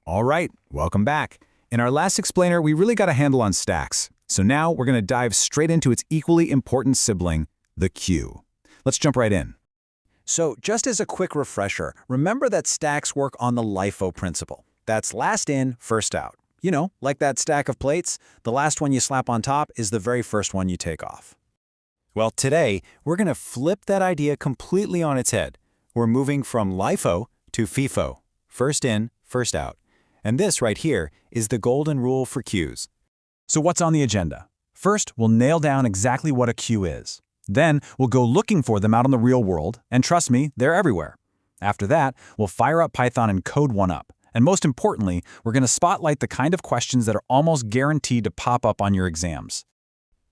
All right, welcome back. In our last explainer, we really got a handle on stacks. So now we're going to dive straight into its equally important sibling, the queue. Let's jump right in. So just as a quick refresher, remember that stacks work on the LIFO principle. That's last in, first out. You know, like that stack of plates, the last one you slap on top is the very first one you take off. Well, today, we're going to flip that idea completely on its head. We're moving from LIFO to FIFO, first in, first out. And this right here is the golden rule for queues. So what's on the agenda? First, we'll nail down exactly what a queue is. Then, we'll go looking for them out in the real world, and trust me, they're everywhere. After that, we'll fire up Python and code one up. And most importantly, we're going to spotlight the kind of questions that are almost guaranteed to pop up on your exams.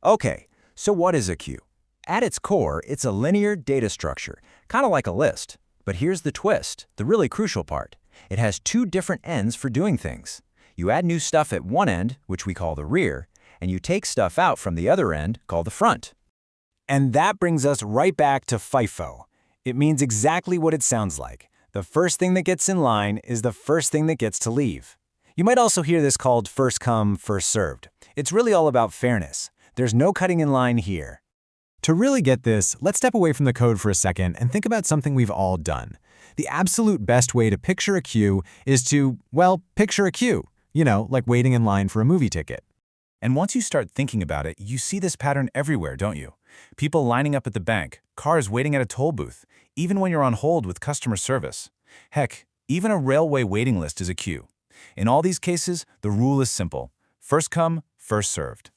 Okay, so what is a queue? At its core, it's a linear data structure, kind of like a list. But here's the twist, the really crucial part. It has two different ends for doing things. You add new stuff at one end, which we call the rear, and you take stuff out from the other end, called the front. And that brings us right back to FIFO. It means exactly what it sounds like. The first thing that gets in line is the first thing that gets to leave. You might also hear this called first come, first served. It's really all about fairness. There's no cutting in line here. To really get this, let's step away from the code for a second and think about something we've all done. The absolute best way to picture a queue is to, well, picture a queue. You know, like waiting in line for a movie ticket. And once you start thinking about it, you see this pattern everywhere, don't you? People lining up at the bank, cars waiting at a toll booth, even when you're on hold with customer service. Heck, even a railway waiting list is a queue. In all these cases, the rule is simple. First come, first served.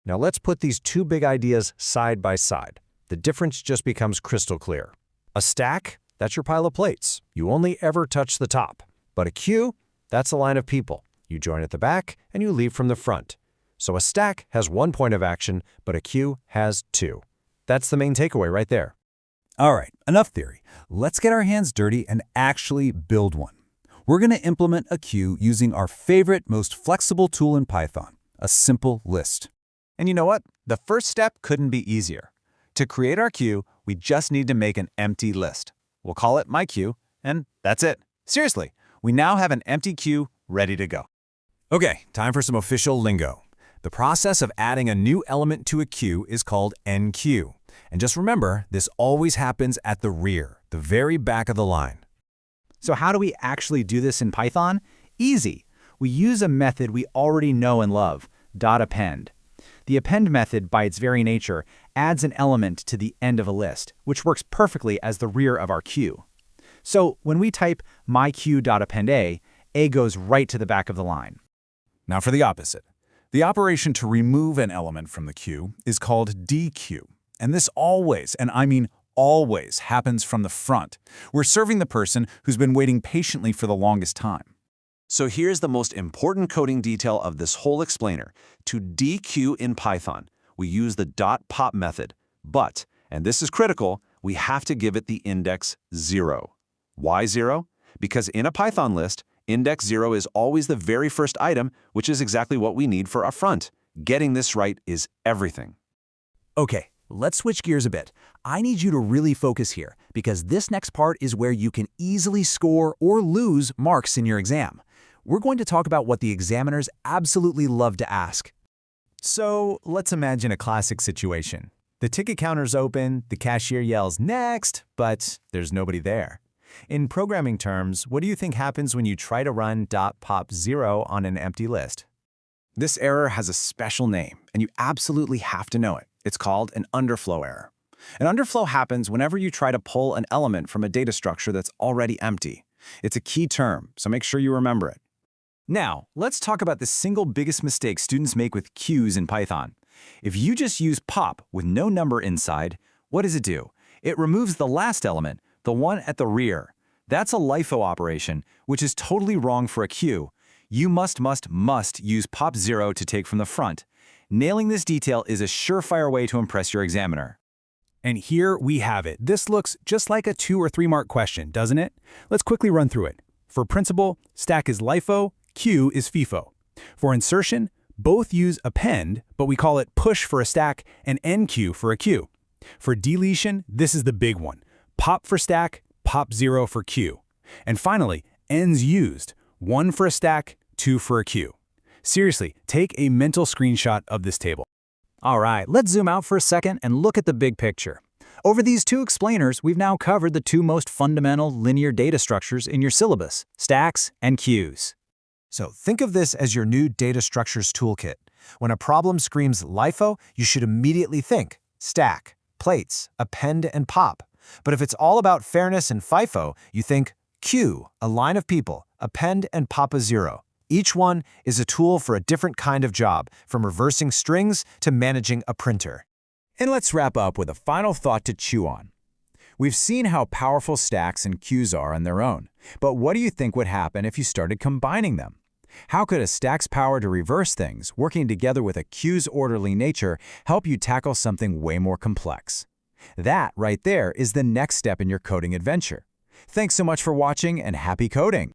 Now let's put these two big ideas side by side. The difference just becomes crystal clear. A stack, that's your pile of plates. You only ever touch the top. But a queue, that's a line of people. You join at the back and you leave from the front. So a stack has one point of action, but a queue has two. That's the main takeaway right there. All right, enough theory. Let's get our hands dirty and actually build one. We're going to implement a queue using our favorite, most flexible tool in Python, a simple list. And you know what? The first step couldn't be easier. To create our queue, we just need to make an empty list. We'll call it my queue, and that's it. Seriously, we now have an empty queue ready to go. Okay, time for some official lingo. The process of adding a new element to a queue is called enqueue. And just remember, this always happens at the rear, the very back of the line. So how do we actually do this in Python? Easy. We use a method we already know and love, .append. The append method, by its very nature, adds an element to the end of a list, which works perfectly as the rear of our queue. So when we type myqueue.append A goes right to the back of the line. Now for the opposite. The operation to remove an element from the queue is called dequeue. And this always, and I mean always, happens from the front. We're serving the person who's been waiting patiently for the longest time. So here's the most important coding detail of this whole explainer. To dequeue in Python, we use the .pop method. But, and this is critical, we have to give it the index 0. Why 0? Because in a Python list, index 0 is always the very first item, which is exactly what we need for our front. Getting this right is everything. Okay, let's switch gears a bit. I need you to really focus here, because this next part is where you can easily score or lose marks in your exam. We're going to talk about what the examiners absolutely love to ask. So let's imagine a classic situation. The ticket counter's open, the cashier yells, "Next," but there's nobody there. In programming terms, what do you think happens when you try to run .pop0 on an empty list? This error has a special name, and you absolutely have to know it. It's called an underflow error. An underflow happens whenever you try to pull an element from a data structure that's already empty. It's a key term, so make sure you remember it. Now, let's talk about the single biggest mistake students make with queues in Python. If you just use pop with no number inside, what does it do? It removes the last element, the one at the rear. That's a LIFO operation, which is totally wrong for a queue. You must use pop0 to take from the front. Nailing this detail is a surefire way to impress your examiner. And here we have it. This looks just like a 2 or 3 mark question, doesn't it? Let's quickly run through it. For principle, stack is LIFO, queue is FIFO. For insertion, both use append, but we call it push for a stack and enqueue for a queue. For deletion, this is the big one. Pop for stack, pop0 for queue. And finally, ends used. 1 for a stack, 2 for a queue. Seriously, take a mental screenshot of this table. All right, let's zoom out for a second and look at the big picture. Over these 2 explainers, we've now covered the 2 most fundamental linear data structures in your syllabus, stacks and queues. So think of this as your new data structures toolkit. When a problem screams LIFO, you should immediately think stack, plates, append, and pop. But if it's all about fairness and FIFO, you think queue, a line of people, append, and pop a 0. Each one is a tool for a different kind of job, from reversing strings to managing a printer. And let's wrap up with a final thought to chew on. We've seen how powerful stacks and queues are on their own, but what do you think would happen if you started combining them? How could a stack's power to reverse things, working together with a queue's orderly nature, help you tackle something way more complex? That right there is the next step in your coding adventure. Thanks so much for watching and happy coding!